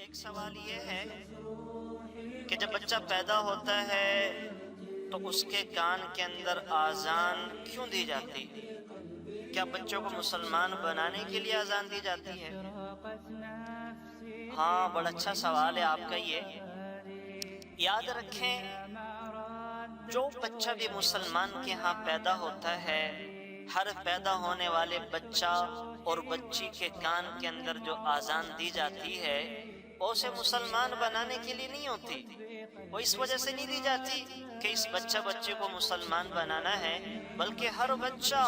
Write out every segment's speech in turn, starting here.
ایک سوال یہ ہے کہ جب بچہ پیدا ہوتا ہے تو اس کے کان کے اندر آذان کیوں دی جاتی ہے؟ کیا بچوں کو مسلمان بنانے کے لیے آذان دی جاتی ہے؟ ہاں، بڑا اچھا سوال ہے آپ کا یہ۔ یاد رکھیں، جو بچہ بھی مسلمان کے ہاں پیدا ہوتا ہے، ہر پیدا ہونے والے بچہ اور بچی کے کان کے اندر جو آذان دی جاتی ہے وہ اسے مسلمان بنانے کے لیے نہیں ہوتی، وہ اس وجہ سے نہیں دی جاتی کہ اس بچے کو مسلمان بنانا ہے، بلکہ ہر بچہ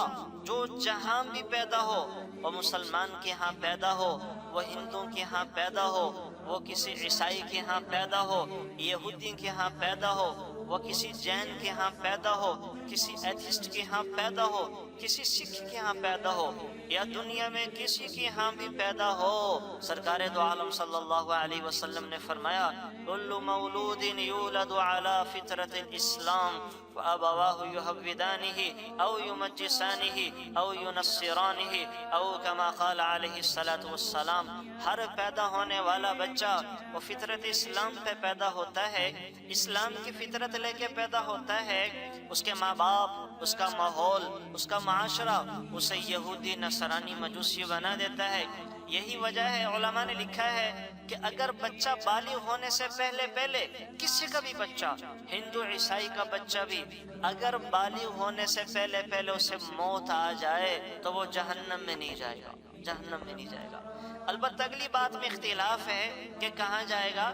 جو جہاں بھی پیدا ہو، وہ مسلمان کے ہاں پیدا ہو، وہ ہندو کے ہاں پیدا ہو، وہ کسی عیسائی کے ہاں پیدا ہو، یہودی کے ہاں پیدا ہو، وہ کسی جین کے ہاں پیدا ہو، کسی ایتھسٹ کے ہاں پیدا ہو، کسی سکھ کے ہاں پیدا ہو، یا دنیا میں کسی کے ہاں بھی پیدا ہو، سرکار دو عالم صلی اللہ علیہ وسلم نے فرمایا کل مولود یولد علی فطرت الاسلام فابواہ یہودانہ او یمجسانہ او ینصرانہ او کما قال علیہ الصلاۃ والسلام، ہر پیدا ہونے والا بچہ وہ فطرت اسلام پہ پیدا ہوتا ہے، اسلام کی فطرت لے کے پیدا ہوتا ہے، اس کے ماں باپ، اس کا ماحول، اس کا معاشرہ اسے یہودی، نصرانی، مجوسی بنا دیتا ہے۔ یہی وجہ ہے، علماء نے لکھا ہے کہ اگر بچہ بالغ ہونے سے پہلے کسی کا بھی بچہ، ہندو عیسائی کا بچہ بھی اگر بالغ ہونے سے پہلے اسے موت آ جائے تو وہ جہنم میں نہیں جائے گا، جہنم میں نہیں جائے گا۔ البتہ اگلی بات میں اختلاف ہے کہ کہاں جائے گا۔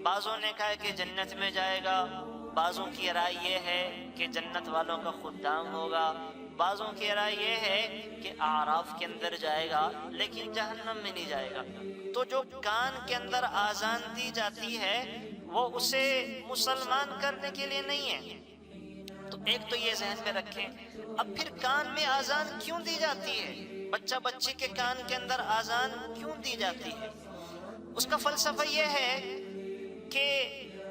بعضوں نے کہا کہ جنت میں جائے گا، بعضوں کی رائے یہ ہے کہ جنت والوں کا خدام ہوگا، بعضوں کی رائے یہ ہے کہ اعراف کے اندر جائے گا لیکن جہنم میں نہیں جائے گا۔ تو جو کان کے اندر آذان دی جاتی ہے وہ اسے مسلمان کرنے کے لیے نہیں ہے، تو ایک تو یہ ذہن میں رکھیں۔ اب پھر کان میں آذان کیوں دی جاتی ہے؟ بچہ بچی کے کان کے اندر آذان کیوں دی جاتی ہے؟ اس کا فلسفہ یہ ہے کہ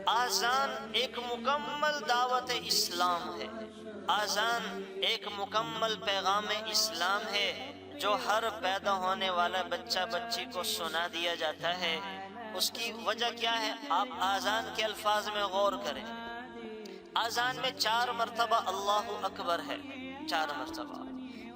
آذان ایک مکمل دعوت اسلام ہے، آذان ایک مکمل پیغام اسلام ہے جو ہر پیدا ہونے والا بچہ بچی کو سنا دیا جاتا ہے۔ اس کی وجہ کیا ہے؟ آپ آذان کے الفاظ میں غور کریں۔ آذان میں 4 مرتبہ اللہ اکبر ہے، 4 مرتبہ،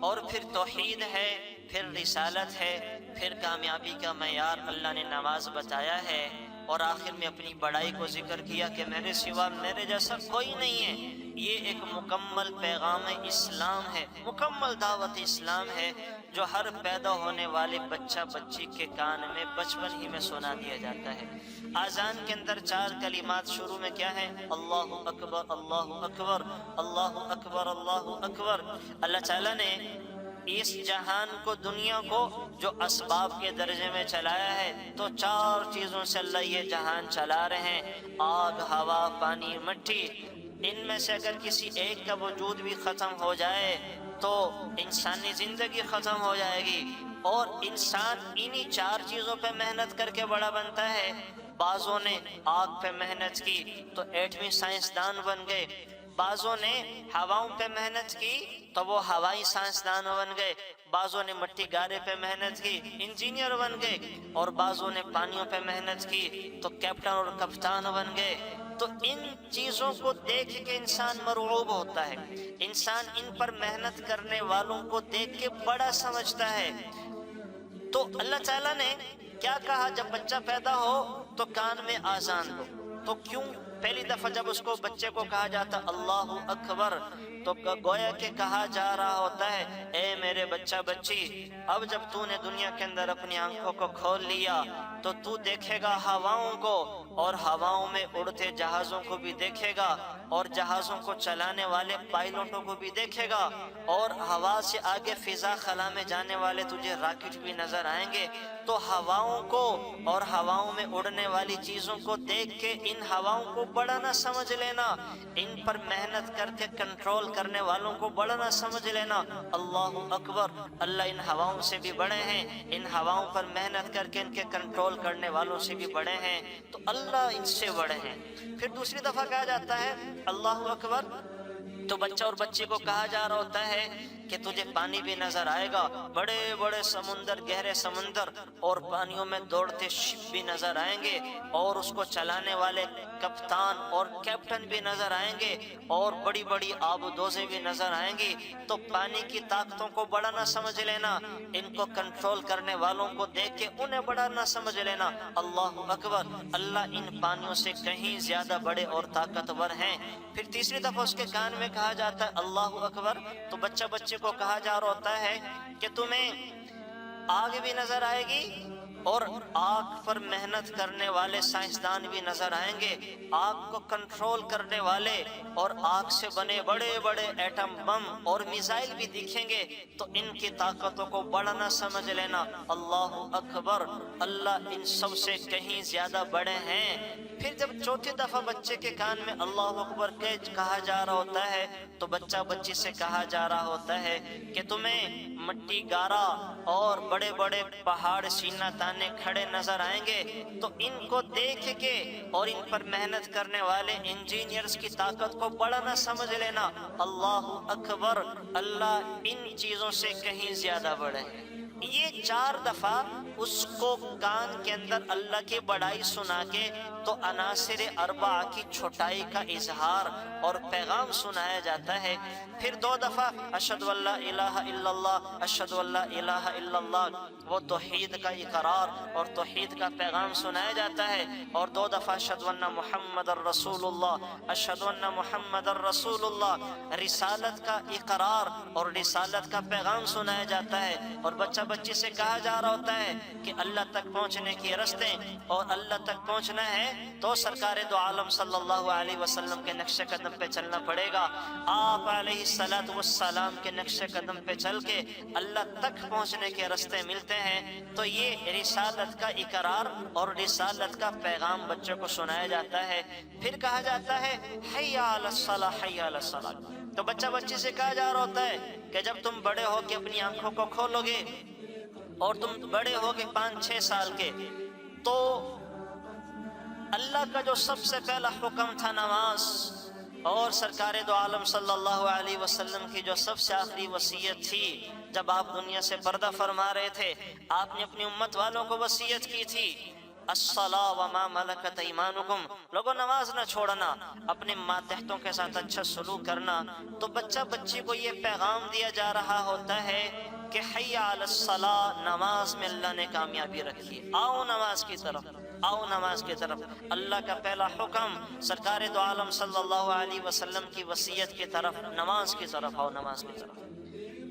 اور پھر توحید ہے، پھر رسالت ہے، پھر کامیابی کا معیار اللہ نے نماز بتایا ہے، اور آخر میں اپنی بڑائی کو ذکر کیا کہ میرے سوا میرے جیسا کوئی نہیں ہے۔ یہ ایک مکمل پیغام اسلام ہے، مکمل دعوت اسلام ہے جو ہر پیدا ہونے والے بچہ بچی کے کان میں بچپن ہی میں سنا دیا جاتا ہے۔ آذان کے اندر 4 کلمات شروع میں کیا ہیں؟ اللہ اکبر، اللہ اکبر، اللہ اکبر، اللہ اکبر۔ اللہ تعالیٰ نے اس جہان کو، دنیا کو جو اسباب کے درجے میں چلایا ہے، تو 4 چیزوں سے اللہ یہ جہان چلا رہے ہیں: آگ، ہوا، پانی، مٹی۔ ان میں سے اگر کسی ایک کا وجود بھی ختم ہو جائے تو انسانی زندگی ختم ہو جائے گی، اور انسان انہی 4 چیزوں پہ محنت کر کے بڑا بنتا ہے۔ بعضوں نے آگ پہ محنت کی تو ایٹمی سائنسدان بن گئے، بعضوں نے ہواؤں پہ محنت کی تو وہ ہوائی سائنسدان بن گئے، بعضوں نے مٹی گارے پہ محنت کی، انجینئر بن گئے، اور بعضوں نے پانیوں پہ محنت کی تو کیپٹن اور کپتان بن گئے۔ تو ان چیزوں کو دیکھ کے انسان مرعوب ہوتا ہے، انسان ان پر محنت کرنے والوں کو دیکھ کے بڑا سمجھتا ہے۔ تو اللہ تعالیٰ نے کیا کہا؟ جب بچہ پیدا ہو تو کان میں آذان ہو۔ تو کیوں پہلی دفعہ جب اس کو، بچے کو کہا جاتا اللہ اکبر، تو گویا کہ کہا جا رہا ہوتا ہے اے میرے بچہ بچی، اب جب تو نے دنیا کے اندر اپنی آنکھوں کو کھول لیا تو تو دیکھے گا ہواؤں کو، اور ہواؤں میں اڑتے جہازوں کو بھی دیکھے گا، اور جہازوں کو چلانے والے پائلٹوں کو بھی دیکھے گا، اور ہوا سے آگے فضا خلا میں جانے والے تجھے راکٹ بھی نظر آئیں گے۔ تو ہواؤں کو اور ہواؤں میں اڑنے والی چیزوں کو دیکھ کے ان ہواؤں کو بڑا نہ سمجھ لینا، ان پر محنت کر کے کنٹرول کرنے والوں کو بڑا نہ سمجھ لینا۔ اللہ اکبر، اللہ ان ہواؤں سے بھی بڑے ہیں، ان ہواؤں پر محنت کر کے ان کے کنٹرول کرنے والوں سے بھی بڑے ہیں، تو اللہ ان سے بڑے ہیں۔ پھر دوسری دفعہ کہا جاتا ہے اللہ اکبر، تو بچہ اور بچی کو کہا جا رہا ہوتا ہے کہ تجھے پانی بھی نظر آئے گا، بڑے بڑے سمندر، گہرے سمندر اور پانیوں میں دوڑتے شپ بھی نظر آئیں گے، اور اس کو چلانے والے کپتان اور کیپٹن بھی نظر آئیں گے، اور بڑی بڑی آبدوزیں بھی نظر آئیں گی۔ تو پانی کی طاقتوں کو بڑا نہ سمجھ لینا، ان کو کنٹرول کرنے والوں کو دیکھ کے انہیں بڑا نہ سمجھ لینا۔ اللہ اکبر، اللہ ان پانیوں سے کہیں زیادہ بڑے اور طاقتور ہیں۔ پھر تیسری دفعہ اس کے کان میں کہا جاتا ہے اللہ اکبر، تو بچہ بچے کو کہا جا رہا ہوتا ہے کہ تمہیں آگ بھی نظر آئے گی، اور آگ پر محنت کرنے والے سائنسدان بھی نظر آئیں گے، آگ کو کنٹرول کرنے والے اور آگ سے بنے بڑے بڑے ایٹم بم اور میزائل بھی دکھیں گے۔ تو ان کی طاقتوں کو بڑا نہ سمجھ لینا۔ اللہ اکبر، اللہ ان سب سے کہیں زیادہ بڑے ہیں۔ پھر جب چوتھی دفعہ بچے کے کان میں اللہ اکبر کہا جا رہا ہوتا ہے، تو بچہ بچی سے کہا جا رہا ہوتا ہے کہ تمہیں مٹی گارا اور بڑے بڑے پہاڑ سینہ تانے کھڑے نظر آئیں گے، تو ان کو دیکھ کے اور ان پر محنت کرنے والے انجینئرز کی طاقت کو بڑا نہ سمجھ لینا۔ اللہ اکبر، اللہ ان چیزوں سے کہیں زیادہ بڑے ہیں۔ یہ 4 دفعہ اس کو کان کے اندر اللہ کی بڑائی سنا کے تو عناصر اربعہ کی چھوٹائی کا اظہار اور پیغام سنایا جاتا ہے۔ پھر 2 دفعہ اشہد ان لا الہ الا اللہ، اشہد ان لا الہ الا اللہ، وہ توحید کا اقرار اور توحید کا پیغام سنایا جاتا ہے۔ اور 2 دفعہ اشہد ان محمد الرسول اللہ، اشہد ان محمد الرسول اللہ، رسالت کا اقرار اور رسالت کا پیغام سنایا جاتا ہے۔ اور بچہ بچی سے کہا جا رہا ہوتا ہے کہ اللہ تک پہنچنے کے راستے، اور اللہ تک پہنچنا ہے تو سرکار دو عالم صلی اللہ علیہ وسلم کے نقش قدم پہ چلنا پڑے گا۔ آپ علیہ السلام کے نقش قدم پہ چل کے اللہ تک پہنچنے کے راستے ملتے ہیں۔ تو یہ رسالت کا اقرار اور رسالت کا پیغام بچوں کو سنایا جاتا ہے۔ پھر کہا جاتا ہے حی علی الصلاۃ، حی علی الصلاۃ۔ تو بچہ بچی سے کہا جا رہا ہوتا ہے کہ جب تم بڑے ہو کے اپنی آنکھوں کو کھولو گے اور تم بڑے ہو گے 5-6 سال کے، تو اللہ کا جو سب سے پہلا حکم تھا نماز، اور سرکار دو عالم صلی اللہ علیہ وسلم کی جو سب سے آخری وصیت تھی جب آپ دنیا سے پردہ فرما رہے تھے، آپ نے اپنی امت والوں کو وصیت کی تھی الصلاۃ وما ملکت ایمانکم، لوگوں نماز نہ چھوڑنا، اپنے ماتحتوں کے ساتھ اچھا سلوک کرنا۔ تو بچہ بچی کو یہ پیغام دیا جا رہا ہوتا ہے کہ حی علی الصلاۃ، نماز میں اللہ نے کامیابی رکھی، آؤ نماز کی طرف، آؤ نماز کی طرف۔ اللہ کا پہلا حکم سرکار دو عالم صلی اللہ علیہ وسلم کی وصیت کی طرف، نماز کی طرف آؤ، نماز کی طرف۔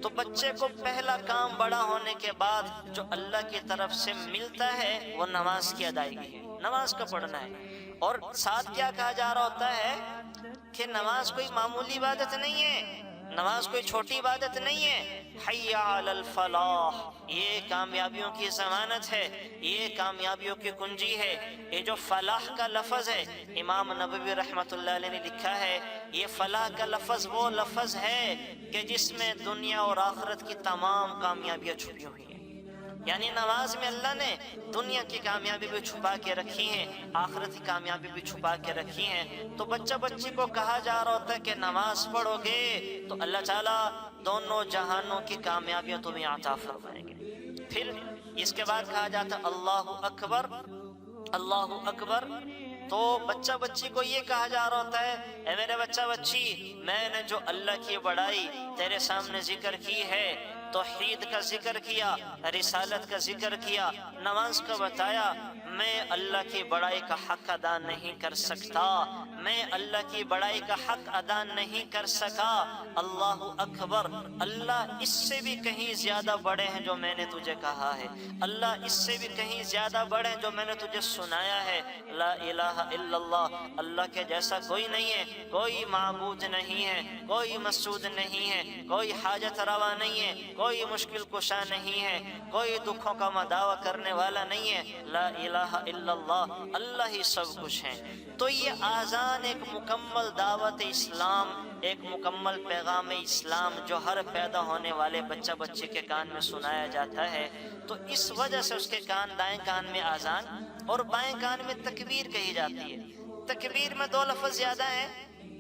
تو بچے کو پہلا کام بڑا ہونے کے بعد جو اللہ کی طرف سے ملتا ہے وہ نماز کی ادائیگی ہے، نماز کا پڑھنا ہے۔ اور ساتھ کیا کہا جا رہا ہوتا ہے کہ نماز کوئی معمولی عبادت نہیں ہے، نماز کوئی چھوٹی عبادت نہیں ہے۔ حی علی الفلاح، یہ کامیابیوں کی ضمانت ہے، یہ کامیابیوں کی کنجی ہے۔ یہ جو فلاح کا لفظ ہے، امام نبوی رحمۃ اللہ علیہ نے لکھا ہے، یہ فلاح کا لفظ وہ لفظ ہے کہ جس میں دنیا اور آخرت کی تمام کامیابیاں چھپی ہوئی ہیں۔ یعنی نماز میں اللہ نے دنیا کی کامیابی بھی چھپا کے رکھی ہیں، آخرت کی کامیابی بھی چھپا کے رکھی ہیں۔ تو بچہ بچی کو کہا جا رہا ہوتا ہے کہ نماز پڑھو گے تو اللہ تعالیٰ دونوں جہانوں کی کامیابیاں تمہیں عطا فرمائیں گے۔ پھر اس کے بعد کہا جاتا ہے اللہ اکبر، اللہ اکبر۔ تو بچہ بچی کو یہ کہا جا رہا ہوتا ہے اے میرے بچہ بچی، میں نے جو اللہ کی بڑائی تیرے سامنے ذکر کی ہے، توحید کا ذکر کیا، رسالت کا ذکر کیا، نماز کا بتایا، میں اللہ کی بڑائی کا حق ادا نہیں کر سکتا، میں اللہ کی بڑائی کا حق ادا نہیں کر سکا۔ اللہ اکبر، اللہ اس سے بھی کہیں زیادہ بڑے ہیں جو میں نے تجھے کہا ہے، اللہ اس سے بھی کہیں زیادہ بڑے ہیں جو میں نے تجھے سنایا ہے۔ لا الہ الا اللہ، اللہ کے جیسا کوئی نہیں ہے، کوئی معبود نہیں ہے، کوئی مسعود نہیں ہے، کوئی حاجت روا نہیں ہے، کوئی مشکل کشا نہیں ہے، کوئی دکھوں کا مداوع کرنے والا نہیں ہے۔ لا الہ الا اللہ، اللہ ہی سب کچھ ہے۔ تو یہ آذان ایک مکمل دعوت اسلام، ایک مکمل پیغام اسلام جو ہر پیدا ہونے والے بچہ بچے کے کان میں سنایا جاتا ہے۔ تو اس وجہ سے اس کے دائیں کان میں آذان اور بائیں کان میں تکبیر کہی جاتی ہے۔ تکبیر میں 2 لفظ زیادہ ہیں،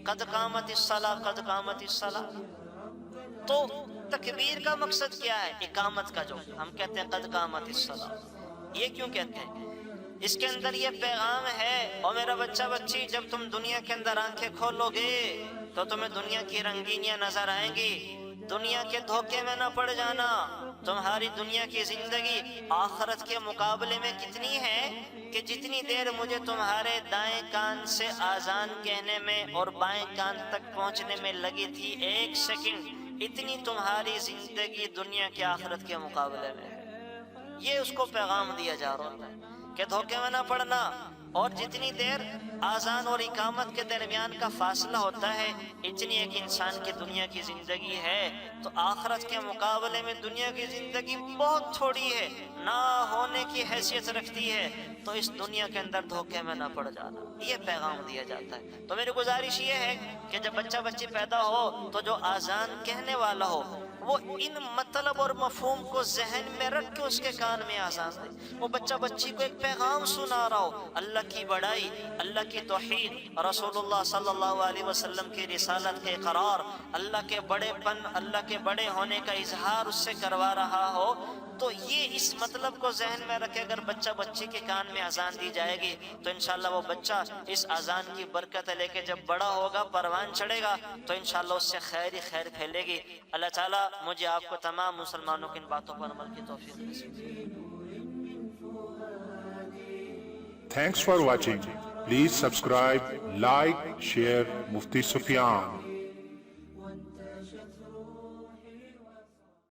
قد قامت الصلاۃ قد قامت الصلاۃ. تو تکبیر کا مقصد کیا ہے؟ اقامت کا. جو ہم کہتے ہیں قد قامت الصلاۃ، یہ کیوں کہتے ہیں؟ اس کے اندر یہ پیغام ہے، اور میرا بچہ بچی، جب تم دنیا کے اندر آنکھیں کھولو گے تو تمہیں دنیا کی رنگینیاں نظر آئیں گی. دنیا کے دھوکے میں نہ پڑ جانا. تمہاری دنیا کی زندگی آخرت کے مقابلے میں کتنی ہے کہ جتنی دیر مجھے تمہارے دائیں کان سے آذان کہنے میں اور بائیں کان تک پہنچنے میں لگی تھی 1 سیکنڈ، اتنی تمہاری زندگی دنیا کے آخرت کے مقابلے میں ہے. یہ اس کو پیغام دیا جا رہا ہے کہ دھوکے میں نہ پڑنا. اور جتنی دیر آذان اور اقامت کے درمیان کا فاصلہ ہوتا ہے، اتنی ایک انسان کی دنیا کی زندگی ہے، تو آخرت کے مقابلے میں دنیا کی زندگی بہت تھوڑی ہے، نہ ہونے کی حیثیت رکھتی ہے. تو اس دنیا کے اندر دھوکے میں نہ پڑ جانا، یہ پیغام دیا جاتا ہے. تو میری گزارش یہ ہے کہ جب بچہ بچی پیدا ہو تو جو آذان کہنے والا ہو وہ ان مطلب اور مفہوم کو ذہن میں رکھ کے اس کے کان میں آذان دے. وہ بچہ بچی کو ایک پیغام سنا رہا ہو، اللہ کی بڑائی، اللہ کی توحید، رسول اللہ صلی اللہ علیہ وسلم کی رسالت کے اقرار، اللہ کے بڑے پن، اللہ کے بڑے ہونے کا اظہار اس سے کروا رہا ہو. تو یہ اس مطلب کو ذہن میں رکھے اگر بچہ بچی کے کان میں اذان دی جائے گی تو انشاءاللہ وہ بچہ اس اذان کی برکت لے کے جب بڑا ہوگا، پروان چڑھے گا، تو انشاءاللہ اس سے خیر ہی خیر پھیلے گی. اللہ تعالیٰ مجھے آپ کو تمام مسلمانوں کی ان باتوں پر عمل کی توفیق نصیب فرمائے. Thanks for watching. Please subscribe, like, share Mufti Sufyan.